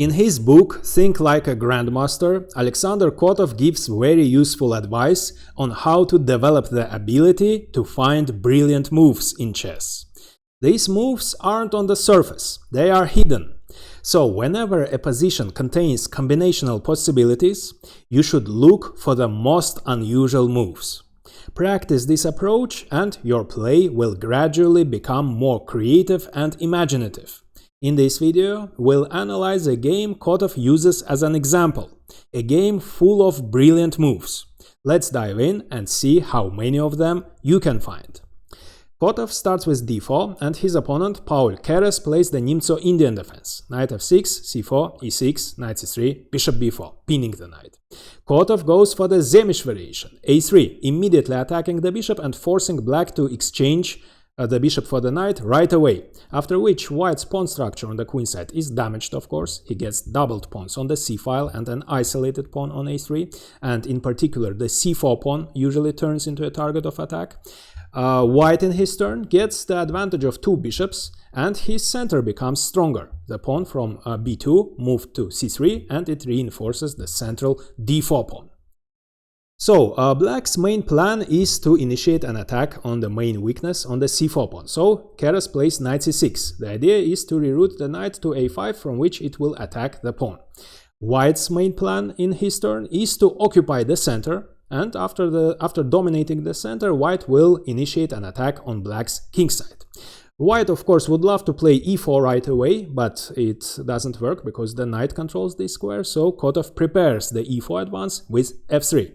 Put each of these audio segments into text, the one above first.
In his book Think Like a Grandmaster, Alexander Kotov gives very useful advice on how to develop the ability to find brilliant moves in chess. These moves aren't on the surface, they are hidden. So whenever a position contains combinational possibilities, you should look for the most unusual moves. Practice this approach and your play will gradually become more creative and imaginative. In this video, we'll analyze a game Kotov uses as an example, a game full of brilliant moves. Let's dive in and see how many of them you can find. Kotov starts with d4 and his opponent Paul Keres plays the Nimzo Indian defense, knight f6, c4, e6, knight c3, bishop b4, pinning the knight. Kotov goes for the Zemish variation, a3, immediately attacking the bishop and forcing black to exchange the bishop for the knight right away, after which white's pawn structure on the queen side is damaged, of course. He gets doubled pawns on the c file and an isolated pawn on a3, and in particular the c4 pawn usually turns into a target of attack. White in his turn gets the advantage of two bishops and his center becomes stronger. The pawn from b2 moved to c3 and it reinforces the central d4 pawn. So, black's main plan is to initiate an attack on the main weakness on the c4 pawn. So, Keres plays knight c6. The idea is to reroute the knight to a5 from which it will attack the pawn. White's main plan in his turn is to occupy the center, and after dominating the center, white will initiate an attack on black's king side. White, of course, would love to play e4 right away, but it doesn't work because the knight controls this square, so Kotov prepares the e4 advance with f3.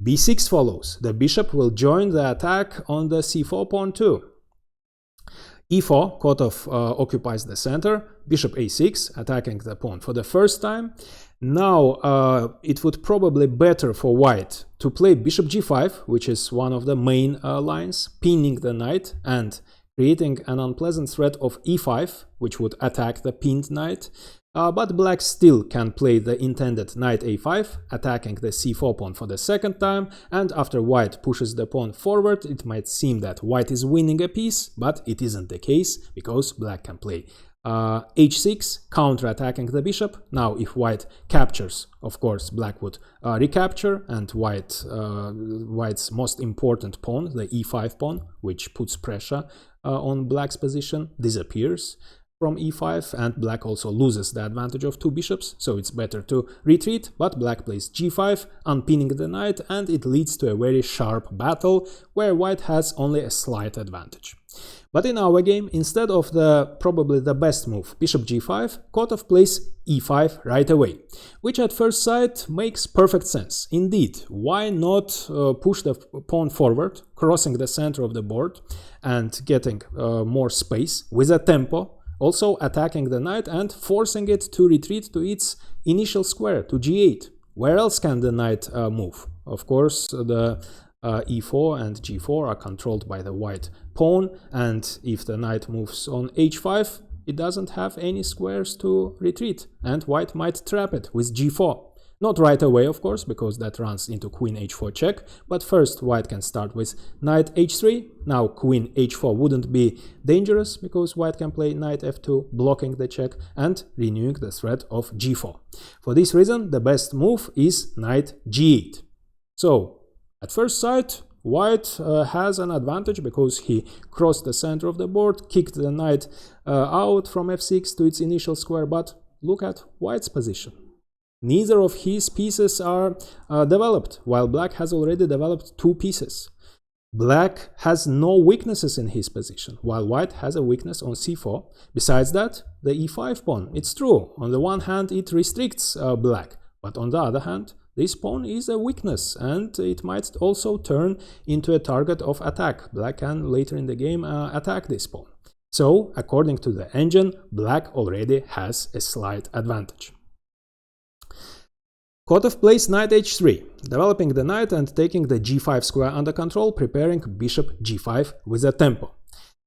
b6 follows. The bishop will join the attack on the c4 pawn too. e4, Kotov occupies the center, bishop a6, attacking the pawn for the first time. Now it would probably better for white to play bishop g5, which is one of the main lines, pinning the knight and creating an unpleasant threat of e5, which would attack the pinned knight. But black still can play the intended knight a5, attacking the c4 pawn for the second time, and after white pushes the pawn forward, it might seem that white is winning a piece, but it isn't the case, because black can play h6, counter-attacking the bishop. Now if white captures, of course black would recapture, and white's most important pawn, the e5 pawn, which puts pressure on black's position, disappears from e5, and black also loses the advantage of two bishops, so it's better to retreat, but black plays g5, unpinning the knight, and it leads to a very sharp battle where white has only a slight advantage. But in our game, instead of probably the best move, bishop g5, Kotov plays e5 right away, which at first sight makes perfect sense. Indeed, why not push the pawn forward, crossing the center of the board and getting more space with a tempo, also attacking the knight and forcing it to retreat to its initial square, to g8. Where else can the knight move? Of course, the e4 and g4 are controlled by the white pawn, and if the knight moves on h5, it doesn't have any squares to retreat, and white might trap it with g4. Not right away, of course, because that runs into queen h4 check, but first white can start with knight h3. Now queen h4 wouldn't be dangerous, because white can play knight f2, blocking the check and renewing the threat of g4. For this reason, the best move is knight g8. So, at first sight, white has an advantage because he crossed the center of the board, kicked the knight out from f6 to its initial square, but look at white's position. Neither of his pieces are developed, while black has already developed two pieces. Black has no weaknesses in his position, while white has a weakness on c4. Besides that, the e5 pawn, it's true, on the one hand it restricts black, but on the other hand, this pawn is a weakness, and it might also turn into a target of attack. Black can later in the game attack this pawn. So, according to the engine, black already has a slight advantage. Kotov plays knight h3, developing the knight and taking the g5 square under control, preparing bishop g5 with a tempo.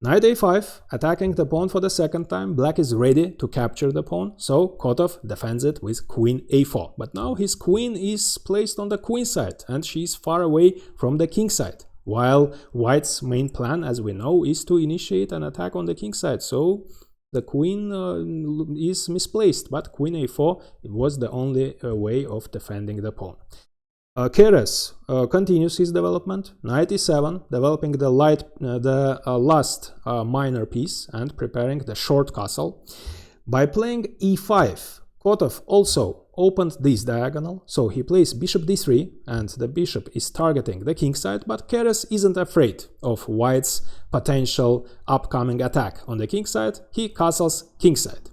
Knight a5, attacking the pawn for the second time, black is ready to capture the pawn, so Kotov defends it with queen a4. But now his queen is placed on the queen side, and she is far away from the king side, while white's main plan, as we know, is to initiate an attack on the king side, so the queen is misplaced, but queen a4 was the only way of defending the pawn. Keres continues his development. Knight e7, developing the last minor piece and preparing the short castle. By playing e5, Kotov also opened this diagonal, so he plays bishop d3, and the bishop is targeting the king side, but Keres isn't afraid of white's potential upcoming attack on the king side. He castles king side,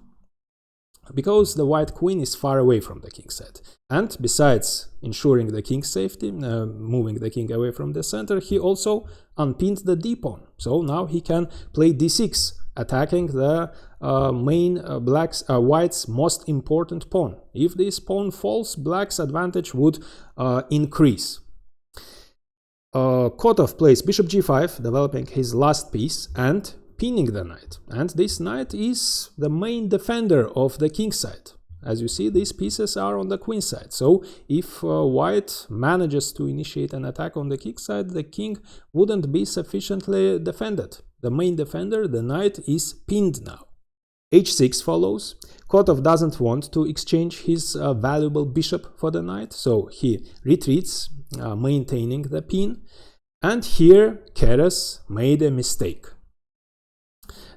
because the white queen is far away from the king side. And besides ensuring the king's safety, moving the king away from the center, he also unpinned the d-pawn. So now he can play d6, attacking the white's most important pawn. If this pawn falls, black's advantage would increase. Kotov plays bishop g5, developing his last piece and pinning the knight. And this knight is the main defender of the king side. As you see, these pieces are on the queen side. So if white manages to initiate an attack on the king side, the king wouldn't be sufficiently defended. The main defender, the knight, is pinned now. h6 follows. Kotov doesn't want to exchange his valuable bishop for the knight, so he retreats, maintaining the pin. And here Keres made a mistake.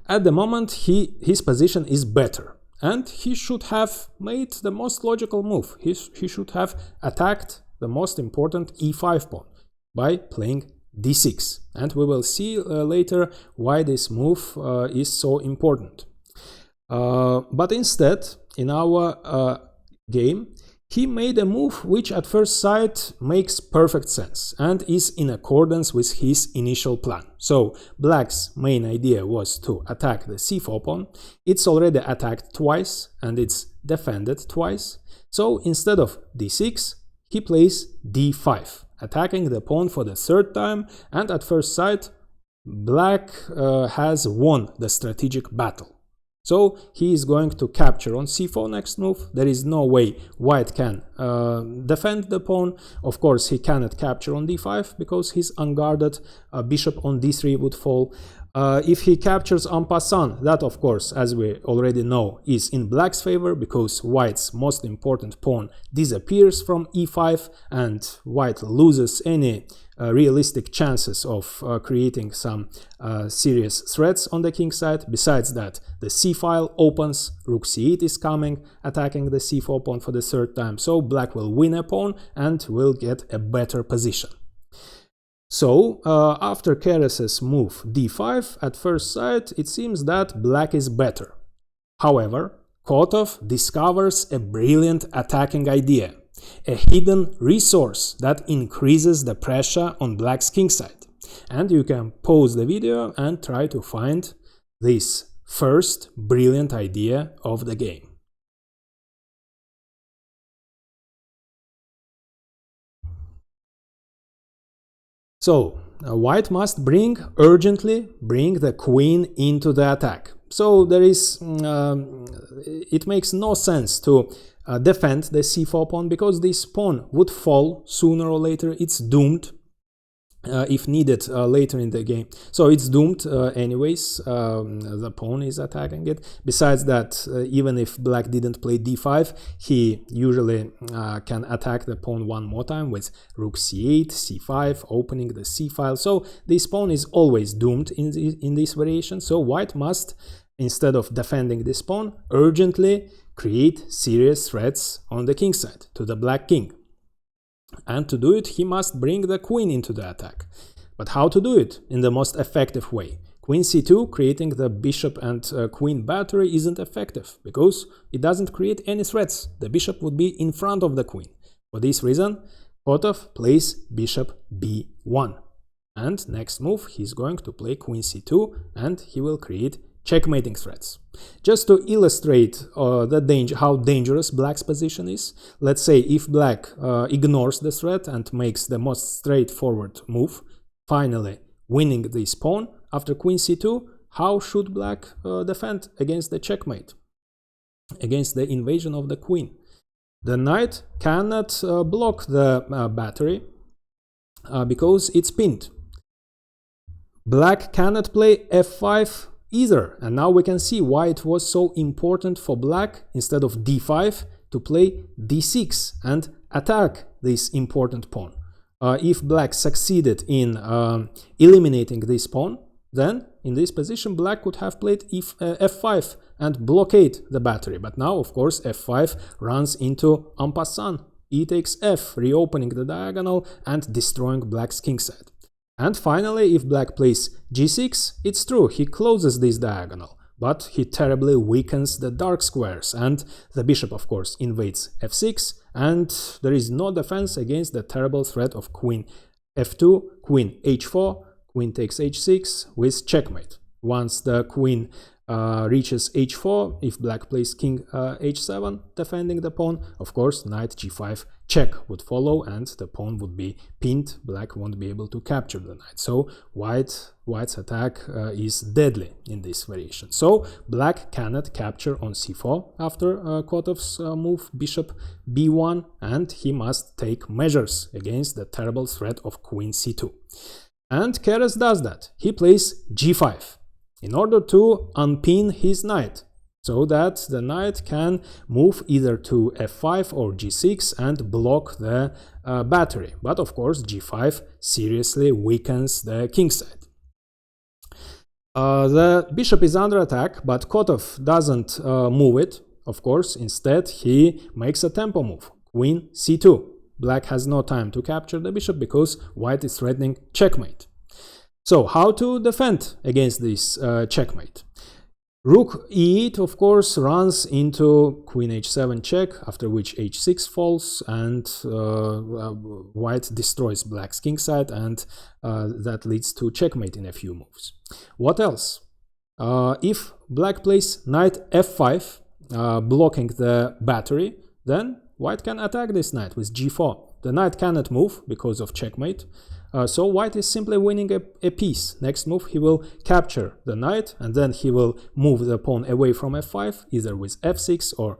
At the moment, his position is better, and he should have made the most logical move. He should have attacked the most important e5 pawn by playing d6, and we will see later why this move is so important. But instead, in our game, he made a move which at first sight makes perfect sense and is in accordance with his initial plan. So black's main idea was to attack the c4 pawn. It's already attacked twice and it's defended twice. So instead of d6, he plays d5, attacking the pawn for the third time, and at first sight, black has won the strategic battle. So he is going to capture on c4 next move. There is no way white can defend the pawn. Of course, he cannot capture on d5 because his unguarded bishop on d3 would fall. If he captures en passant, that of course, as we already know, is in black's favor because white's most important pawn disappears from e5 and white loses any realistic chances of creating some serious threats on the king side. Besides that, the c file opens, rook c8 is coming, attacking the c4 pawn for the third time, so black will win a pawn and will get a better position. So after Keres's move d5, at first sight it seems that black is better. However, Kotov discovers a brilliant attacking idea, a hidden resource that increases the pressure on black's king side. And you can pause the video and try to find this first brilliant idea of the game. So white must urgently bring the queen into the attack. So there is, it makes no sense to defend the c4 pawn because this pawn would fall sooner or later. It's doomed if needed later in the game. So it's doomed anyways. The pawn is attacking it. Besides that, even if black didn't play d5, he usually can attack the pawn one more time with rook c8, c5, opening the c file. So this pawn is always doomed in this variation. So white must, instead of defending this pawn, urgently create serious threats on the king side to the black king. And to do it, he must bring the queen into the attack. But how to do it in the most effective way? Queen c2, creating the bishop and queen battery, isn't effective because it doesn't create any threats. The bishop would be in front of the queen. For this reason, Kotov plays bishop b1. And next move, he's going to play queen c2 and he will create checkmating threats. Just to illustrate how dangerous black's position is, let's say if black ignores the threat and makes the most straightforward move, finally winning this pawn after queen c2, how should black defend against the checkmate, against the invasion of the queen? The knight cannot block the battery because it's pinned. Black cannot play f5 either. And now we can see why it was so important for black, instead of d5, to play d6 and attack this important pawn. If black succeeded in eliminating this pawn, then in this position black could have played f5 and blockade the battery. But now, of course, f5 runs into en passant. E takes f, reopening the diagonal and destroying black's kingside. And finally, if black plays g6, it's true, he closes this diagonal, but he terribly weakens the dark squares, and the bishop, of course, invades f6, and there is no defense against the terrible threat of queen f2, queen h4, queen takes h6 with checkmate. Once the queen reaches h4, if black plays king h7, defending the pawn, of course, knight g5 check would follow and the pawn would be pinned. Black won't be able to capture the knight. So white's attack is deadly in this variation. So black cannot capture on c4 after Kotov's move bishop b1, and he must take measures against the terrible threat of queen c2. And Keres does that. He plays g5 in order to unpin his knight, so that the knight can move either to f5 or g6 and block the battery. But of course, g5 seriously weakens the kingside. The bishop is under attack, but Kotov doesn't move it, of course. Instead, he makes a tempo move, queen c2. Black has no time to capture the bishop because white is threatening checkmate. So how to defend against this checkmate? Rook e8, of course, runs into queen h7 check, after which h6 falls, and white destroys black's kingside, and that leads to checkmate in a few moves. What else? If black plays knight f5, blocking the battery, then white can attack this knight with g4. The knight cannot move because of checkmate. So white is simply winning a piece. Next move, he will capture the knight, and then he will move the pawn away from f5, either with f6 or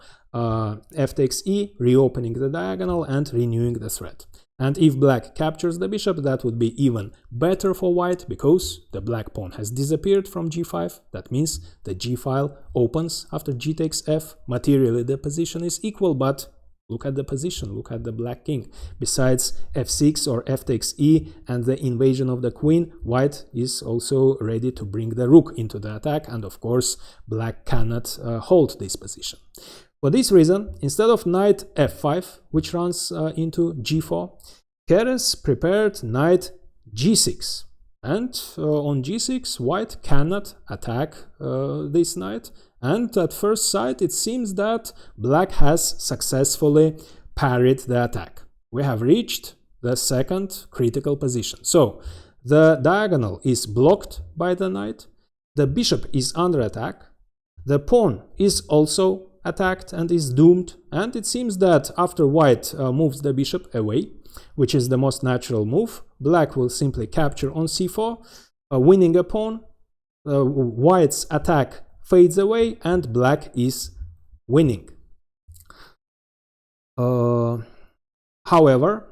f takes e, reopening the diagonal and renewing the threat. And if black captures the bishop, that would be even better for white, because the black pawn has disappeared from g5. That means the g file opens after g takes f. Materially, the position is equal, but look at the position, look at the black king. Besides f6 or f takes e and the invasion of the queen, white is also ready to bring the rook into the attack, and of course black cannot hold this position. For this reason, instead of knight f5, which runs into g4, Keres prepared knight g6. And on g6, white cannot attack this knight. And at first sight, it seems that black has successfully parried the attack. We have reached the second critical position. So the diagonal is blocked by the knight, the bishop is under attack, the pawn is also attacked and is doomed, and it seems that after white moves the bishop away, which is the most natural move, black will simply capture on c4, winning a pawn. White's attack fades away and black is winning. However,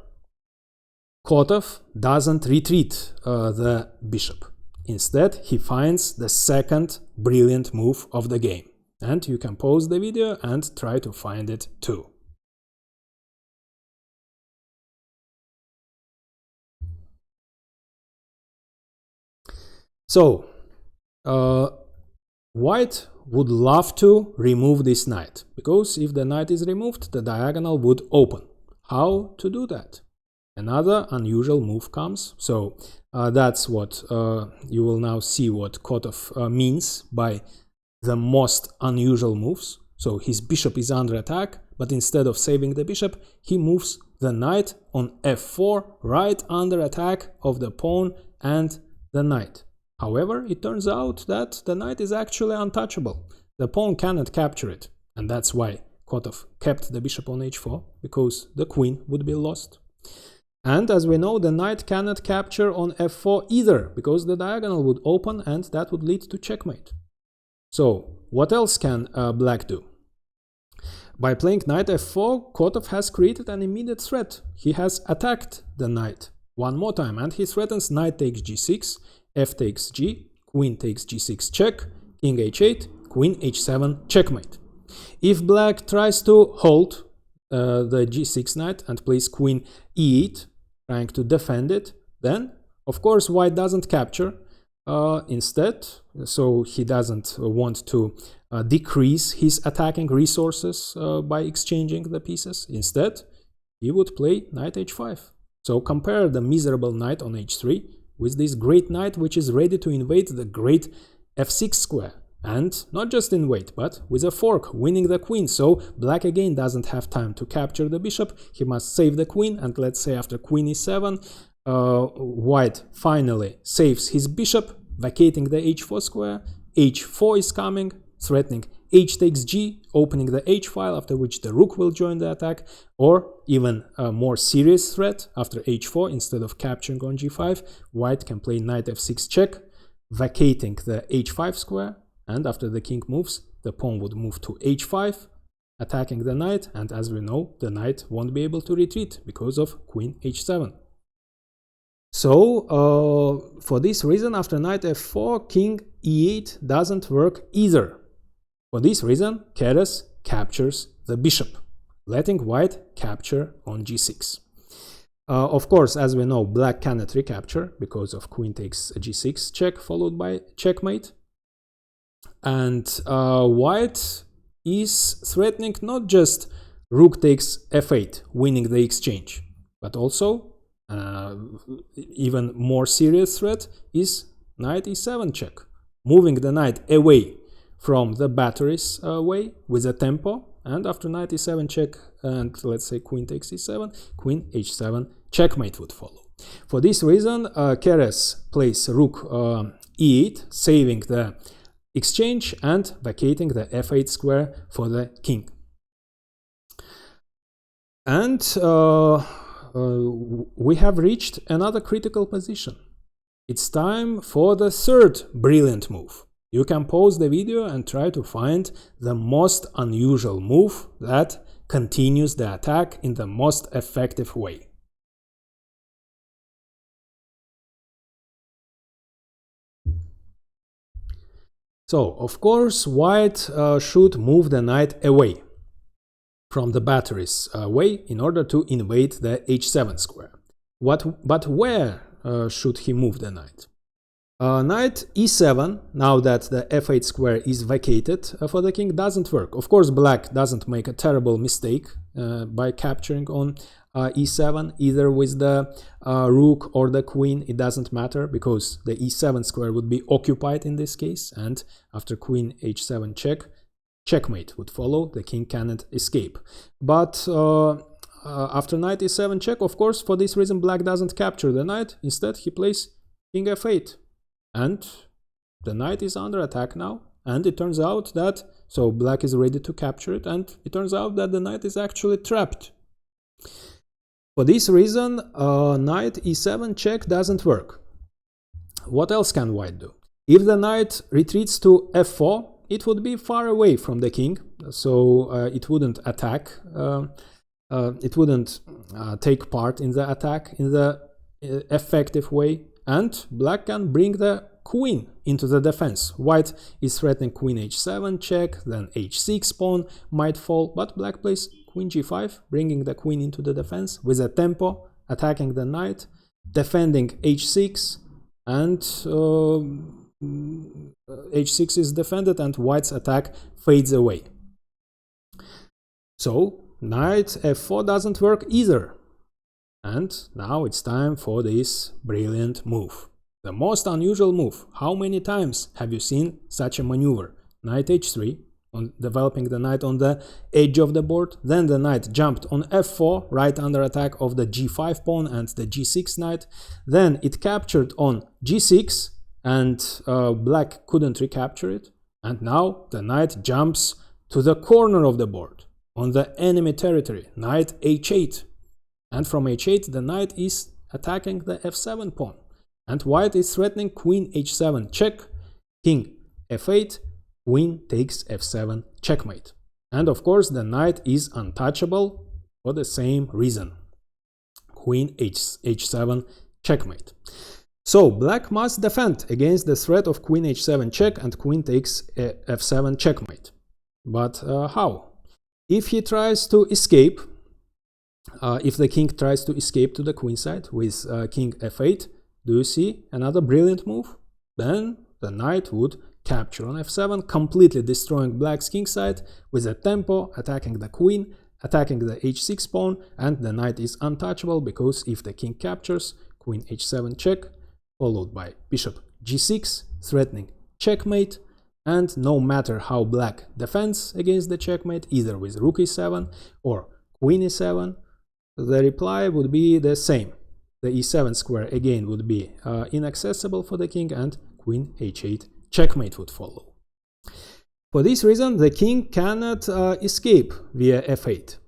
Kotov doesn't retreat the bishop. Instead, he finds the second brilliant move of the game. And you can pause the video and try to find it too. So, white would love to remove this knight, because if the knight is removed, the diagonal would open. How to do that? Another unusual move comes. So that's what you will now see what Kotov means by the most unusual moves. So his bishop is under attack, but instead of saving the bishop, he moves the knight on f4, right under attack of the pawn and the knight. However, it turns out that the knight is actually untouchable. The pawn cannot capture it, and that's why Kotov kept the bishop on h4, because the queen would be lost. And as we know, the knight cannot capture on f4 either, because the diagonal would open and that would lead to checkmate. So, what else can black do? By playing knight f4, Kotov has created an immediate threat. He has attacked the knight one more time, and he threatens knight takes g6, f takes g, queen takes g6 check, king h8, queen h7 checkmate. If black tries to hold the g6 knight and plays queen e8, trying to defend it, then of course white doesn't capture instead, so he doesn't want to decrease his attacking resources by exchanging the pieces. Instead, he would play knight h5. So compare the miserable knight on h3 with this great knight which is ready to invade the great f6 square. And not just invade, but with a fork, winning the queen. So black again doesn't have time to capture the bishop. He must save the queen, and let's say after queen e7, white finally saves his bishop, vacating the h4 square. h4 is coming, threatening h takes g, opening the h file, after which the rook will join the attack, or even a more serious threat, after h4, instead of capturing on g5, white can play knight f6 check, vacating the h5 square, and after the king moves, the pawn would move to h5, attacking the knight, and as we know, the knight won't be able to retreat because of queen h7. So, for this reason, after knight f4, king e8 doesn't work either. For this reason, Keres captures the bishop, letting white capture on g6. Of course, as we know, black cannot recapture because of queen takes a g6 check followed by checkmate. And white is threatening not just rook takes f8, winning the exchange, but also even more serious threat is knight e7 check, moving the knight away from the battery's way with a tempo, and after knight e7 check and let's say queen takes e7, queen h7 checkmate would follow. For this reason, Keres plays rook e8, saving the exchange and vacating the f8 square for the king. And we have reached another critical position. It's time for the third brilliant move. You can pause the video and try to find the most unusual move that continues the attack in the most effective way. So, of course, white should move the knight away from the battery's way in order to invade the h7 square. But where should he move the knight? Knight e7, now that the f8 square is vacated for the king, doesn't work. Of course, black doesn't make a terrible mistake by capturing on e7, either with the rook or the queen. It doesn't matter, because the e7 square would be occupied in this case, and after queen h7 check, checkmate would follow. The king cannot escape. But after knight e7 check, of course, for this reason, black doesn't capture the knight. Instead, he plays king f8. And the knight is under attack now, and it turns out that, so black is ready to capture it, and it turns out that the knight is actually trapped. For this reason, knight e7 check doesn't work. What else can white do? If the knight retreats to f4, it would be far away from the king, so it wouldn't attack, it wouldn't take part in the attack in the effective way. And black can bring the queen into the defense. White is threatening queen h7 check, then h6 pawn might fall, but black plays queen g5, bringing the queen into the defense with a tempo, attacking the knight, defending h6, and h6 is defended and white's attack fades away. So knight f4 doesn't work either. And now it's time for this brilliant move. The most unusual move. How many times have you seen such a maneuver? Knight h3, on developing the knight on the edge of the board. Then the knight jumped on f4, right under attack of the g5 pawn and the g6 knight. Then it captured on g6, and black couldn't recapture it. And now the knight jumps to the corner of the board, on the enemy territory, knight h8. And from h8, the knight is attacking the f7 pawn. And white is threatening queen h7 check, king f8, queen takes f7 checkmate. And of course, the knight is untouchable for the same reason. Queen h7 checkmate. So black must defend against the threat of queen h7 check and queen takes f7 checkmate. But how? If he tries to escape, if the king tries to escape to the queen side with king f8, do you see another brilliant move? Then the knight would capture on f7, completely destroying black's king side with a tempo, attacking the queen, attacking the h6 pawn, and the knight is untouchable because if the king captures, queen h7 check, followed by bishop g6, threatening checkmate, and no matter how black defends against the checkmate, either with rook e7 or queen e7, the reply would be the same. The e7 square again would be inaccessible for the king, and queen h8 checkmate would follow. For this reason, the king cannot escape via f8.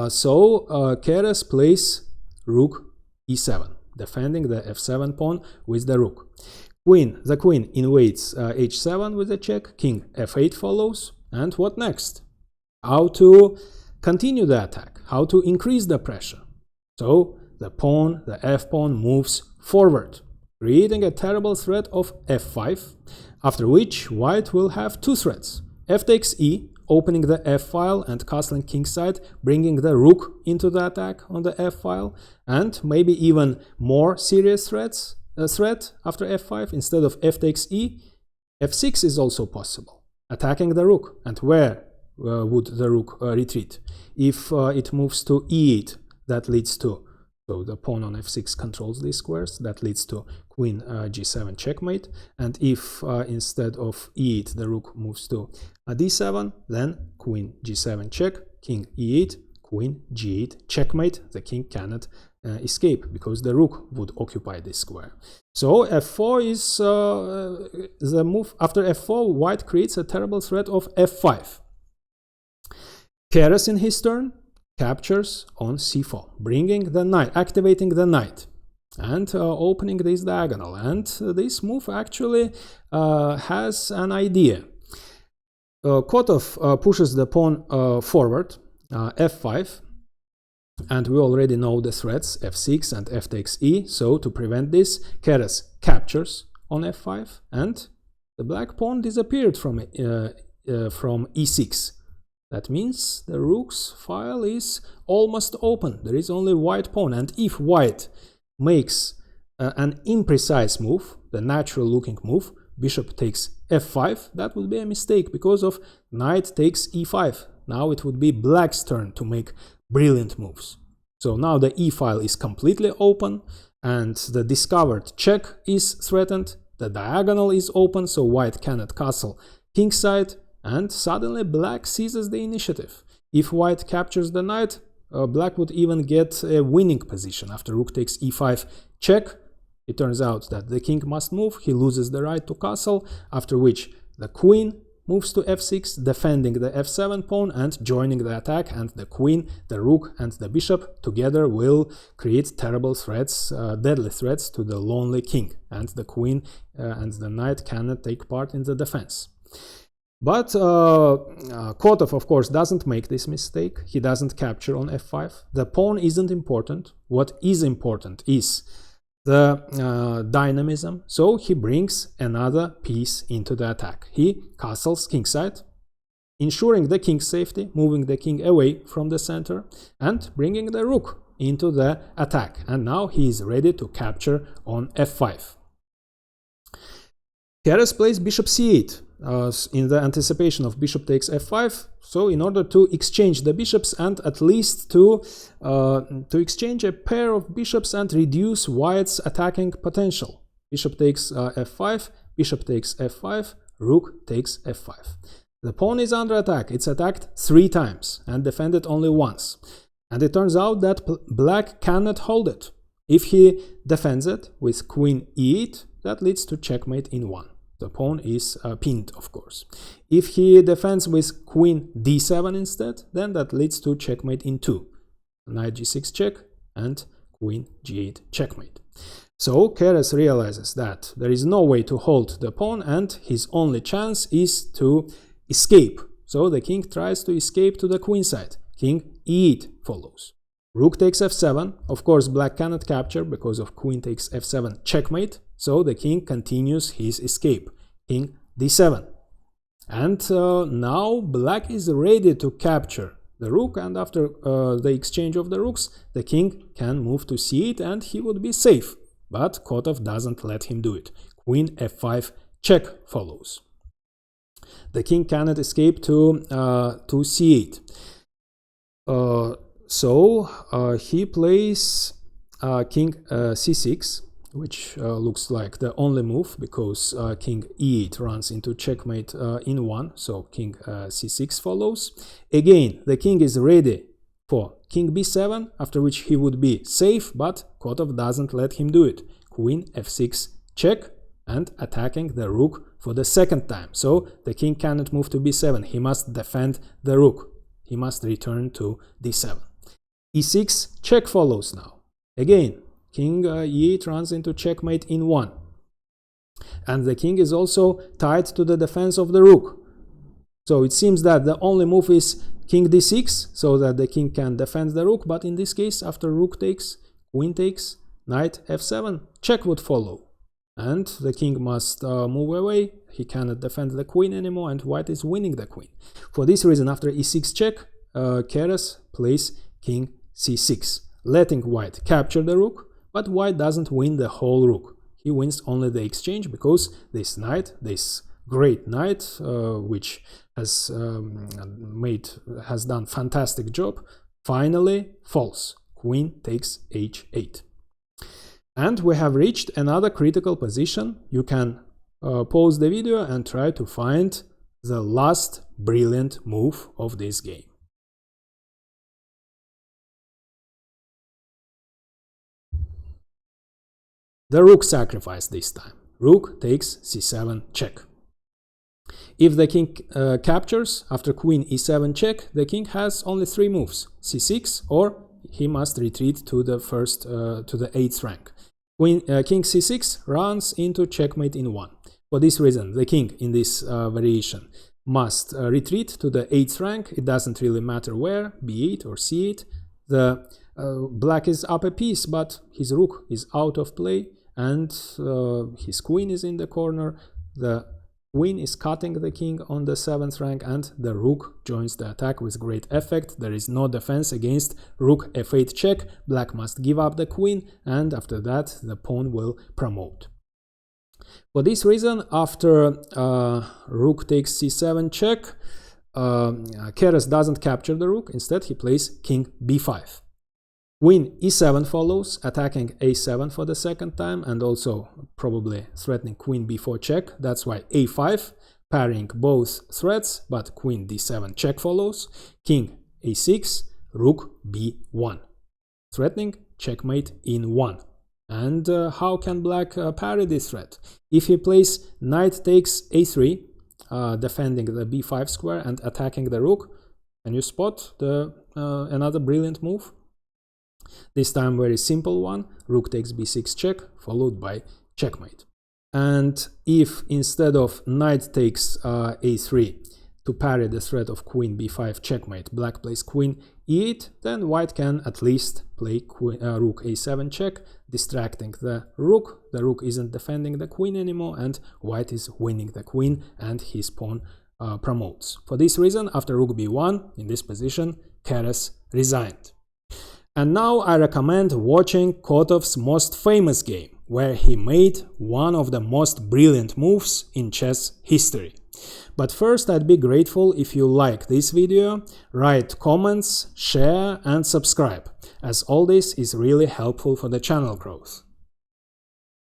So Keres plays rook e7, defending the f7 pawn with the rook. The queen invades h7 with a check, king f8 follows, and what next? How to continue the attack, how to increase the pressure. So the f-pawn moves forward, creating a terrible threat of f5, after which white will have two threats. F takes e, opening the f-file and castling kingside, bringing the rook into the attack on the f-file, and maybe even more serious threat after f5. Instead of f takes e, f6 is also possible, attacking the rook. And where would the rook retreat? If it moves to e8, that leads to, so the pawn on f6 controls these squares, that leads to queen g7 checkmate. And if instead of e8 the rook moves to d7, then queen g7 check, king e8, queen g8 checkmate. The king cannot escape because the rook would occupy this square. So f4 is the move. After f4, white creates a terrible threat of f5. Keres in his turn captures on c4, bringing the knight, activating the knight, and opening this diagonal. And this move actually has an idea. Kotov pushes the pawn forward, f5, and we already know the threats f6 and f takes e. So to prevent this, Keres captures on f5, and the black pawn disappeared from e6. That means the rook's file is almost open. There is only white pawn, and if white makes an imprecise move, the natural looking move, bishop takes f5, that would be a mistake because of knight takes e5. Now it would be black's turn to make brilliant moves. So now the e file is completely open, and the discovered check is threatened. The diagonal is open, so white cannot castle kingside. And suddenly black seizes the initiative. If white captures the knight, black would even get a winning position. After rook takes e5 check, it turns out that the king must move, he loses the right to castle, after which the queen moves to f6, defending the f7 pawn and joining the attack, and the queen, the rook and the bishop together will create terrible threats, deadly threats to the lonely king, and the queen and the knight cannot take part in the defense. But Kotov, of course, doesn't make this mistake. He doesn't capture on f5. The pawn isn't important. What is important is the dynamism. So he brings another piece into the attack. He castles kingside, ensuring the king's safety, moving the king away from the center, and bringing the rook into the attack. And now he is ready to capture on f5. Keres plays bishop c8. In the anticipation of bishop takes f5, so in order to exchange the bishops and at least to exchange a pair of bishops and reduce white's attacking potential. Bishop takes f5, bishop takes f5, rook takes f5. The pawn is under attack. It's attacked 3 times and defended only once. And it turns out that black cannot hold it. If he defends it with queen e8, that leads to checkmate in 1. The pawn is pinned, of course. If he defends with queen d7 instead, then that leads to checkmate in 2. Knight g6 check and queen g8 checkmate. So Keres realizes that there is no way to hold the pawn, and his only chance is to escape. So the king tries to escape to the queen side. King e8 follows. Rook takes f7. Of course, black cannot capture because of queen takes f7 checkmate, so the king continues his escape. King d7. And now black is ready to capture the rook, and after the exchange of the rooks, the king can move to c8 and he would be safe. But Kotov doesn't let him do it. Queen f5 check follows. The king cannot escape to c8. So he plays king c6, which looks like the only move because king e8 runs into checkmate in 1, so king c6 follows. Again, the king is ready for king b7, after which he would be safe, but Kotov doesn't let him do it. Queen f6 check, and attacking the rook for the second time. So the king cannot move to b7, he must defend the rook. He must return to d7. e6 check follows now. Again, king e8 runs into checkmate in 1. And the king is also tied to the defense of the rook. So it seems that the only move is king d6, so that the king can defend the rook, but in this case, after rook takes, queen takes, knight f7, check would follow. And the king must move away, he cannot defend the queen anymore, and white is winning the queen. For this reason, after e6 check, Keres plays king c6, letting white capture the rook, but white doesn't win the whole rook. He wins only the exchange because this knight, this great knight, which has done fantastic job, finally falls. Queen takes h8. And we have reached another critical position. You can pause the video and try to find the last brilliant move of this game. The rook sacrifice this time. Rook takes c7 check. If the king captures after queen e7 check, the king has only 3 moves: c6, or he must retreat to the first to the 8th rank. King c6 runs into checkmate in 1. For this reason, the king in this variation must retreat to the 8th rank. It doesn't really matter where, b8 or c8. The black is up a piece, but his rook is out of play, and his queen is in the corner. The queen is cutting the king on the 7th rank, and the rook joins the attack with great effect. There is no defense against rook f8 check. Black must give up the queen, and after that the pawn will promote. For this reason, after rook takes c7 check, Keres doesn't capture the rook. Instead, he plays king b5. Queen e7 follows, attacking a7 for the second time, and also probably threatening queen b4 check. That's why a5, parrying both threats, but queen d7 check follows. King a6, rook b1, threatening checkmate in 1. And how can black parry this threat? If he plays knight takes a3, defending the b5 square and attacking the rook, can you spot another brilliant move? This time very simple one: rook takes b6 check, followed by checkmate. And if instead of knight takes a3 to parry the threat of queen b5 checkmate, black plays queen e8, then white can at least play rook a7 check, distracting the rook. The rook isn't defending the queen anymore, and white is winning the queen, and his pawn promotes. For this reason, after rook b1, in this position, Keres resigned. And now I recommend watching Kotov's most famous game, where he made one of the most brilliant moves in chess history. But first, I'd be grateful if you like this video, write comments, share and subscribe, as all this is really helpful for the channel growth.